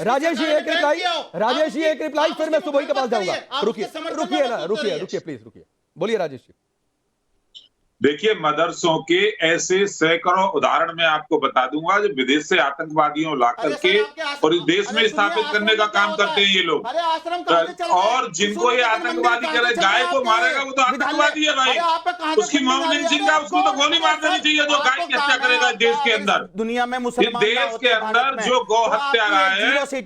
राजेश जी एक रिप्लाई, राजेश जी एक रिप्लाई, फिर मैं सुबह के पास जाऊंगा। रुकिए रुकिए ना, रुकिए रुकिए प्लीज रुकिए, बोलिए राजेश जी। देखिए, मदरसों के ऐसे सैकड़ों उदाहरण मैं आपको बता दूंगा जो विदेश से आतंकवादियों ला करके और इस देश में स्थापित करने का काम करते हैं ये लोग। और जिनको ये आतंकवादी करे, गाय को मारेगा वो तो आतंकवादी है भाई, उसकी मौत नहीं चाहिए, उसको तो गोली मार देनी चाहिए जो गाय की हत्या करेगा देश के अंदर। दुनिया में मुसलमान देश के अंदर जो गौ हत्या रहा है उसके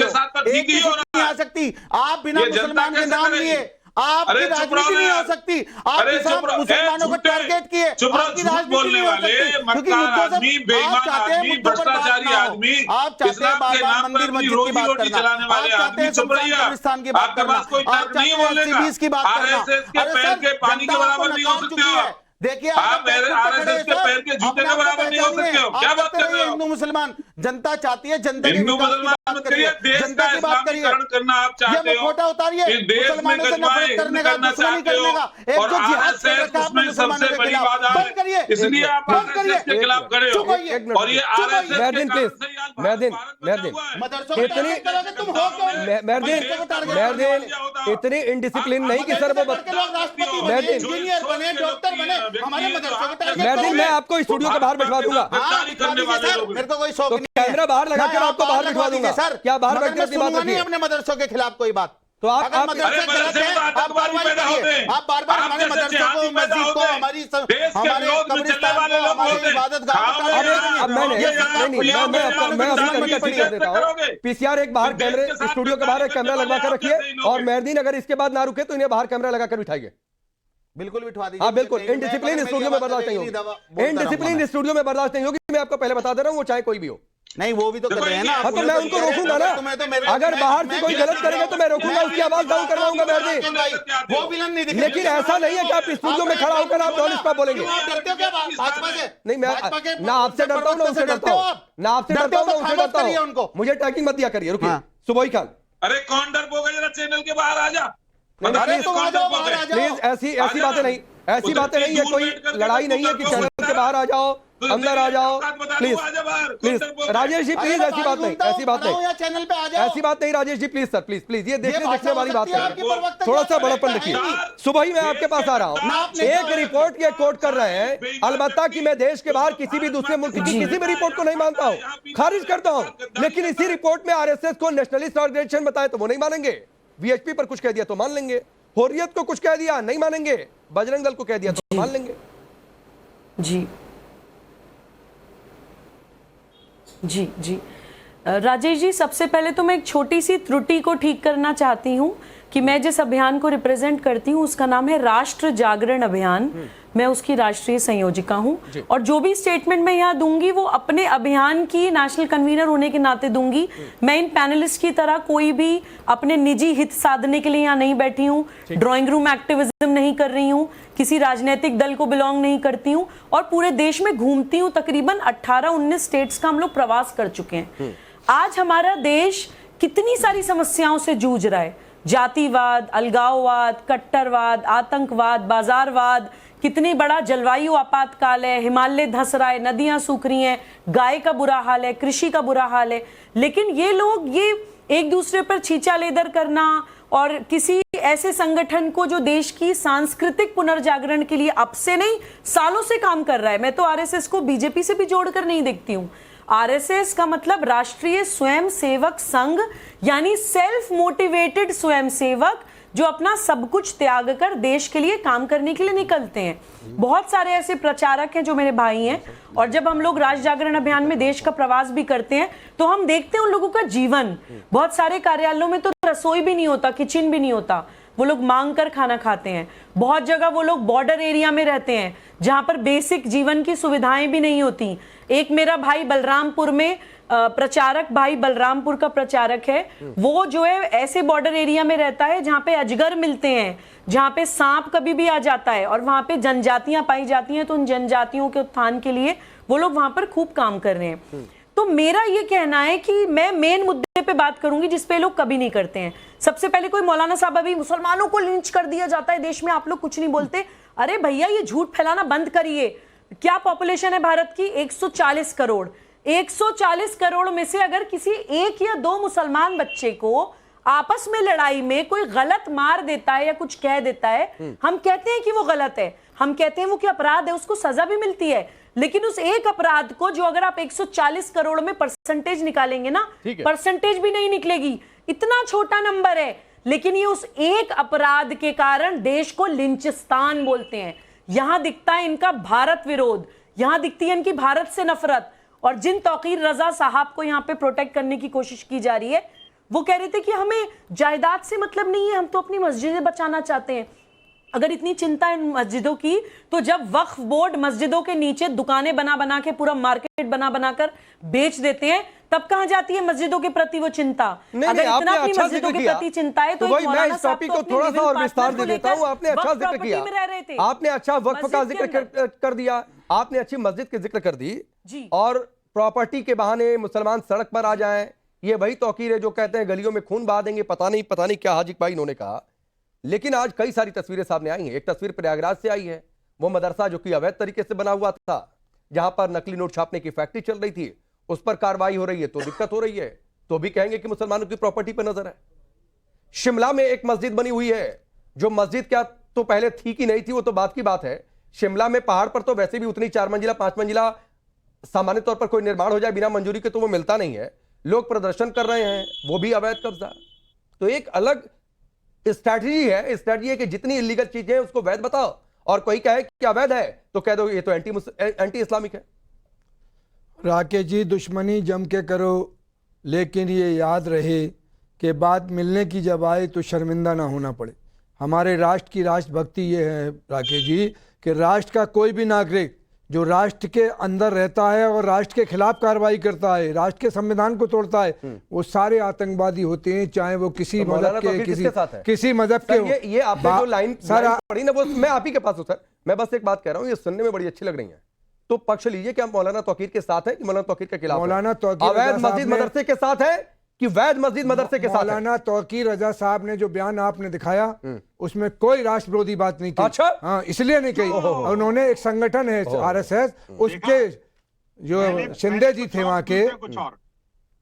साथ तो ठीक ही हो रहा है। सकती आप बिना मुसलमान के नाम लिए आपकी राजनीति नहीं हो सकती। आपके साथ मुसलमानों को टारगेट किए, आपकी राजनीति बोलने वाले मक्कार आदमी, बेईमान आदमी, भ्रष्टाचारी आदमी, आप चाहते हैं के नाम पर अपनी रोजी रोटी चलाने वाले आदमी, चुप रहिए। आपके पास कोई तर्क नहीं बोलने का। आरएसएस के पैर के पानी के बराबर नहीं हो सकते हो। देखिए आप आरएसएस के पैर के जूते के बराबर नहीं हो सकते हो। क्या बात कर रहे हो? हिंदू मुसलमान जनता चाहती है, जनता हिंदू मुसलमान मत करिए, देश का इस्लामीकरण करना आप चाहते हो, खोटा उतारिए, इस देश में गजवाए करना चाहते हो और आरएसएस उसमें सबसे बड़ी बात है, इसलिए आप आरएसएस के खिलाफ खड़े हो। और ये आरएसएस इतनी इनडिसिप्लिन नहीं कि सर वो इंजीनियर बने, डॉक्टर बने, हमारे महदीन, मैं आपको स्टूडियो के बाहर बैठवा दूंगा। मेरे को कोई शौक नहीं है, कैमरा बाहर लगा कर आपको बाहर बैठवा दूंगा सर। क्या बाहर बैठ कर बात नहीं अपने मदरसों के खिलाफ कोई बात। तो आप मदरसे गलत है, आप बार-बार हमारे मदरसों को, मस्जिद को, हमारे कब्रिस्तान को, हमारी इबादतगाह को पीसीआर एक बाहर कैमरे स्टूडियो के बाहर एक कैमरा लगवा कर रखिए और महदीन अगर इसके बाद ना रुके तो इन्हें बाहर कैमरा लगा कर बिठाइए। बिल्कुल बिठवा दीजिए। हाँ बिल्कुल, इनडिसिप्लिन स्टूडियो में बर्दाश्त नहीं होगी, इनडिसिप्लिन स्टूडियो में बर्दाश्त नहीं होगी। मैं आपको पहले बता दे रहा हूँ, वो चाहे कोई भी हो। नहीं वो भी तो कर रहे हैं ना। हाँ तो मैं उनको रोकूंगा ना, अगर बाहर से कोई गलत करेगा तो मैं रोकूंगा, उसकी आवाज डाउन करवाऊंगा मैं। वो विलन नहीं दिख, लेकिन ऐसा नहीं है कि आप स्टूडियो में खड़ा होकर आप नॉन स्टॉप बोलेंगे। भाजपा से नहीं, मैं ना आपसे डरता हूँ ना उनसे डरता हूँ, ना आपसे डरता हूँ ना उनसे डरता हूँ। मुझे टैगिंग मत दिया करिए। रुकिए सुबोई खान, अरे कौन डरपोक है, जरा चैनल के बाहर आ जा। प्लीज ऐसी बातें नहीं, ऐसी बातें नहीं है, कोई लड़ाई नहीं है कि चैनल के बाहर आ जाओ, अंदर आ जाओ। Please please Rajesh ji, please ऐसी बात नहीं, ऐसी बात नहीं, चैनल पे आ जाओ, ऐसी बात नहीं Rajesh ji, please sir, please please, ये देखने वाली बात है, थोड़ा सा बड़प्पन रखिए। सुबह ही मैं आपके पास आ रहा हूँ, एक रिपोर्ट के कोट कर रहे हैं, अलबत्ता कि मैं देश के बाहर किसी भी दूसरे मुल्क की किसी भी रिपोर्ट को नहीं मानता हूँ, खारिज करता हूँ, लेकिन इसी रिपोर्ट में आरएसएस को नेशनलिस्ट ऑर्गेनाइजेशन बताए तो वो नहीं मानेंगे, वीएचपी पर कुछ कह दिया तो मान लेंगे, हुर्रियत को कुछ कह दिया नहीं मानेंगे, बजरंग दल को कह दिया तो मान लेंगे। जी जी जी राजेश जी, सबसे पहले तो मैं एक छोटी सी त्रुटि को ठीक करना चाहती हूँ कि मैं जिस अभियान को रिप्रेजेंट करती हूँ उसका नाम है राष्ट्र जागरण अभियान। मैं उसकी राष्ट्रीय संयोजिका हूँ और जो भी स्टेटमेंट मैं यहाँ दूंगी वो अपने अभियान की नेशनल कन्वीनर होने के नाते दूंगी। मैं इन पैनलिस्ट की तरह कोई भी अपने निजी हित साधने के लिए यहाँ नहीं बैठी हूँ, ड्राइंग रूम एक्टिविज्म नहीं कर रही हूँ, किसी राजनीतिक दल को बिलोंग नहीं करती हूँ और पूरे देश में घूमती हूँ। तकरीबन 18-19 स्टेट्स का हम लोग प्रवास कर चुके हैं। आज हमारा देश कितनी सारी समस्याओं से जूझ रहा है, जातिवाद, अलगाववाद, कट्टरवाद, आतंकवाद, बाजारवाद, कितनी बड़ा जलवायु आपातकाल है, हिमालय धंस रहा है, नदियां सूख रही हैं, गाय का बुरा हाल है, कृषि का बुरा हाल है। लेकिन ये लोग ये एक दूसरे पर छींचा लेदर करना और किसी ऐसे संगठन को जो देश की सांस्कृतिक पुनर्जागरण के लिए अब से नहीं सालों से काम कर रहा है, मैं तो आरएसएस को बीजेपी से भी जोड़कर नहीं देखती हूँ। आरएसएस का मतलब राष्ट्रीय स्वयंसेवक संघ, यानी सेल्फ मोटिवेटेड स्वयंसेवक जो अपना सब कुछ त्याग कर देश के लिए काम करने के लिए निकलते हैं। बहुत सारे ऐसे प्रचारक हैं जो मेरे भाई हैं और जब हम लोग राष्ट्र जागरण अभियान में देश का प्रवास भी करते हैं तो हम देखते हैं उन लोगों का जीवन। बहुत सारे कार्यालयों में तो रसोई भी नहीं होता, किचन भी नहीं होता, वो लोग मांग कर खाना खाते हैं। बहुत जगह वो लोग बॉर्डर एरिया में रहते हैं जहां पर बेसिक जीवन की सुविधाएं भी नहीं होती। एक मेरा भाई बलरामपुर में प्रचारक, भाई बलरामपुर का प्रचारक है, वो जो है ऐसे बॉर्डर एरिया में रहता है जहां पे अजगर मिलते हैं, जहां पे सांप कभी भी आ जाता है और वहां पे जनजातियां पाई जाती हैं, तो उन जनजातियों के उत्थान के लिए वो लोग वहां पर खूब काम कर रहे हैं। तो मेरा ये कहना है कि मैं मेन मुद्दे पे बात करूंगी जिस पे लोग कभी नहीं करते हैं। सबसे पहले कोई मौलाना साहब, अभी मुसलमानों को लिंच कर दिया जाता है देश में, आप लोग कुछ नहीं बोलते। अरे भैया ये झूठ फैलाना बंद करिए। क्या पॉपुलेशन है भारत की? 140 करोड़। 140 करोड़ में से अगर किसी एक या दो मुसलमान बच्चे को आपस में लड़ाई में कोई गलत मार देता है या कुछ कह देता है, हम कहते हैं कि वो गलत है, हम कहते हैं वो कि अपराध है, उसको सजा भी मिलती है। लेकिन उस एक अपराध को जो अगर आप 140 करोड़ में परसेंटेज निकालेंगे ना, परसेंटेज भी नहीं निकलेगी, इतना छोटा नंबर है। लेकिन ये उस एक अपराध के कारण देश को लिंचिस्तान बोलते हैं। यहां दिखता है इनका भारत विरोध, यहां दिखती है इनकी भारत से नफरत। और जिन तौकीर रजा साहब को यहां पे प्रोटेक्ट करने की कोशिश की जा रही है, वो कह रहे थे कि हमें जायदाद से मतलब नहीं है, हम तो अपनी मस्जिदें बचाना चाहते हैं। अगर इतनी चिंता है मस्जिदों की, तो जब वक्फ बोर्ड मस्जिदों के नीचे दुकानें बना बना के पूरा मार्केट बना बनाकर बेच देते हैं, तब कहां जाती है मस्जिदों के प्रति वो चिंता? अगर इतना अपनी मस्जिदों के प्रति चिंता है, तो वही मैं इस टॉपिक को थोड़ा सा और विस्तार दे देता हूं। आपने अच्छा जिक्र किया, आपने अच्छा वक्फ का जिक्र कर दिया, आपने अच्छी मस्जिद की जिक्र कर दी, और प्रॉपर्टी के बहाने मुसलमान सड़क पर आ जाएं, ये वही तौकीर है जो कहते हैं गलियों में खून बहा देंगे। पता नहीं क्या हाजी भाई इन्होंने कहा। लेकिन आज कई सारी तस्वीरें सामने आई हैं। एक तस्वीर प्रयागराज से आई है, वो मदरसा जो कि अवैध तरीके से बना हुआ था, जहां पर नकली नोट छापने की फैक्ट्री चल रही थी, उस पर कार्रवाई हो रही है तो दिक्कत हो रही है, तो भी कहेंगे कि मुसलमानों की प्रॉपर्टी पर नजर है। शिमला में एक मस्जिद बनी हुई है, जो मस्जिद क्या तो पहले थी कि नहीं थी वो तो बात की बात है। शिमला में पहाड़ पर तो वैसे भी उतनी 4 मंजिला 5 मंजिला सामान्य तौर पर कोई निर्माण हो जाए बिना मंजूरी के तो वो मिलता नहीं है। लोग प्रदर्शन कर रहे हैं, वो भी अवैध कब्जा। तो एक अलग स्ट्रैटेजी है कि जितनी इलीगल चीजें हैं उसको वैध बताओ, और कोई कहे कि अवैध है तो कह दो ये तो एंटी इस्लामिक है। राकेश जी, दुश्मनी जम के करो, लेकिन ये याद रहे कि बात मिलने की जब आए तो शर्मिंदा ना होना पड़े। हमारे राष्ट्र की राष्ट्रभक्ति ये है राकेश जी कि राष्ट्र का कोई भी नागरिक जो राष्ट्र के अंदर रहता है और राष्ट्र के खिलाफ कार्रवाई करता है, राष्ट्र के संविधान को तोड़ता है, वो सारे आतंकवादी होते हैं, चाहे वो किसी मजहब के किसी मजहब के हो। ये आपने जो लाइन पढ़ी ना, वो मैं आप ही के पास हूं सर। मैं बस एक बात कह रहा हूं, ये सुनने में बड़ी अच्छी लग रही है, तो पक्ष लीजिए कि हम मौलाना तौकीर के साथ हैं कि मौलाना तौकीर के खिलाफ? मौलाना तौकीर अवैध मस्जिद मदरसे के साथ है कि वैध मस्जिद मदरसे के साथ? मौलाना तौकीर रजा साहब ने जो बयान आपने दिखाया उसमें कोई राष्ट्र विरोधी बात नहीं की। अच्छा, हाँ, इसलिए नहीं कही। उन्होंने एक संगठन है RSS, उसके जो शिंदे जी थे वहां के,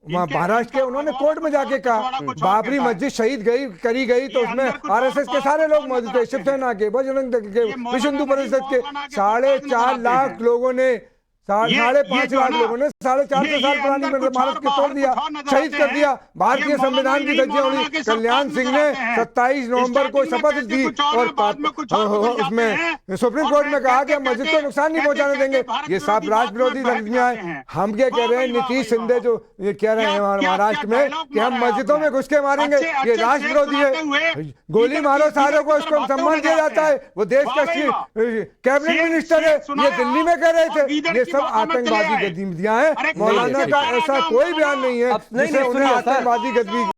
वहाँ महाराष्ट्र के, उन्होंने कोर्ट में जाके कहा बाबरी मस्जिद शहीद करी गई तो उसमें RSS के सारे लोग मौजूद थे, शिवसेना के, बजरंग दल के, विश्व हिंदू परिषद के 4.5 लाख लोगों ने, 5.5 लाख लोगों ने 450 साल पुरानी इमारत को तोड़ दिया, शहीद कर दिया। भारतीय संविधान की धज्जियां उड़ी। कल्याण सिंह ने 27 नवंबर को शपथ दी और उसमें सुप्रीम कोर्ट में कहा कि हम मस्जिद को नुकसान नहीं पहुंचाने देंगे। ये सब राष्ट्र विरोधी धज्जियां हैं। हम क्या कह रहे हैं, नीतीश शिंदे जो ये कह रहे हैं महाराष्ट्र में कि हम मस्जिदों में घुस के मारेंगे, ये राष्ट्र विरोधी है। गोली मारो सारों को, उसको सम्मान दिया जाता है, वो देश का कैबिनेट मिनिस्टर है, ये दिल्ली में कह रहे थे। ये सब आतंकवादी गतिविधियां हैं। मौलाना का ऐसा कोई बयान नहीं है जिससे उन्हें आतंकवादी गतिविधि